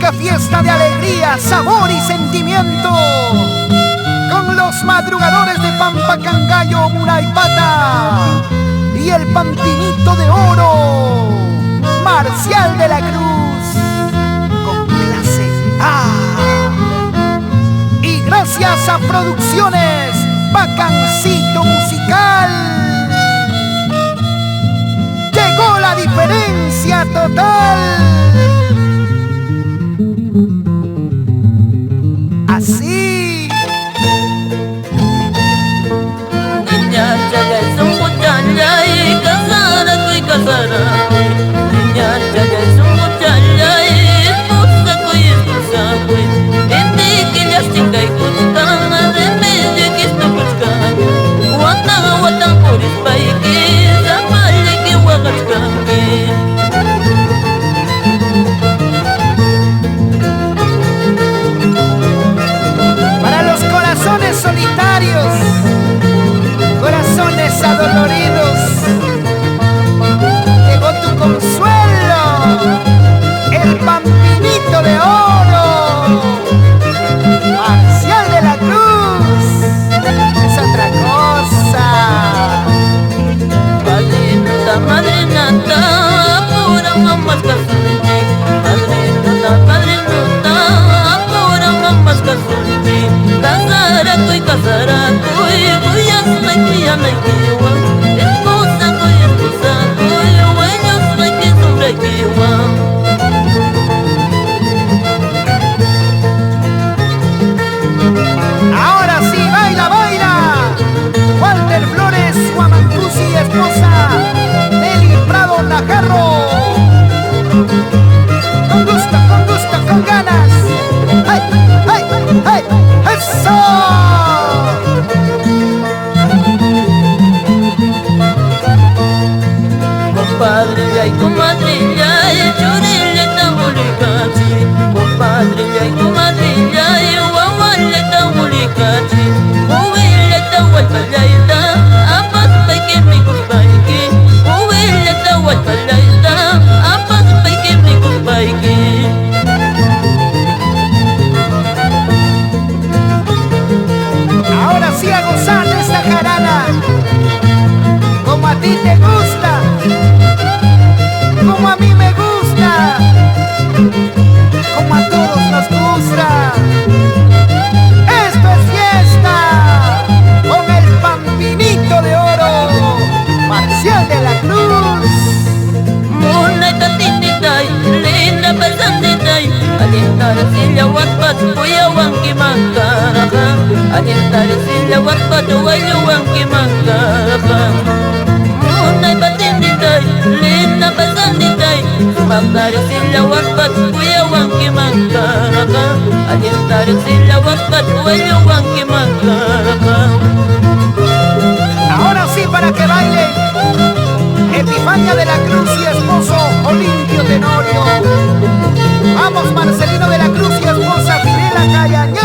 única fiesta de alegría, sabor y sentimiento, con los madrugadores de Pampacangallo, Muraipata y el Pampinito de Oro, Marcial de la Cruz, con clase A. Y gracias a Producciones Bacancito Musical, llegó la diferencia total. Así. Niña chaga es un muchacha y casara y casara. Niña chaga es un muchacha y esposa y esposa. Este que ya estica y buscana de medio que está buscando. Watan por espaiki, zamale que huagascambi. Solitarios, corazones adoloridos, llegó tu consuelo, el Pampinito de Oro, Marcial de la Cruz, es otra cosa. Madrinata, pura mamá casunchi. Madrinata, pura mamá casunchi. Casaraku y cuyas naikiwa. Esposa cuyo huellos naiki sombrequiwa. Ahora sí, baila, baila. Walter Flores, Guamancusi, esposa Nelly Prado Najarro. Con gusto, con ganas. ¡Ay, ay, ay! ¡Eso! Compadre y comadrilla y churilleta mulicachi. Compadre y comadrilla y guagualeta mulicachi. Huileta hualpalaita, apas paike mi compadre. Huileta hualpalaita, apas paike mi compadre. Ahora sí a gozar de esta jarana, como a ti te gusta, como a mí me gusta, como a todos nos gusta. Esto es fiesta con el Pampinito de Oro, Marcial de la Cruz. Muna tatititai, linda pasanditay. Alintar sila warpat, kuyawan kimakaraka. Alintar sila warpat, kuyawan kimakaraka. Muna patinditay, linda pasanditay. Alintar sila warpat, kuyawan kimakaraka. Alintar sila warpat, kuyawan kimakaraka. Ahora sí para que baile Epifania de la Cruz y esposo Olimpio Tenorio. Vamos Marcelino de la Cruz y esposa Fidela Callaña.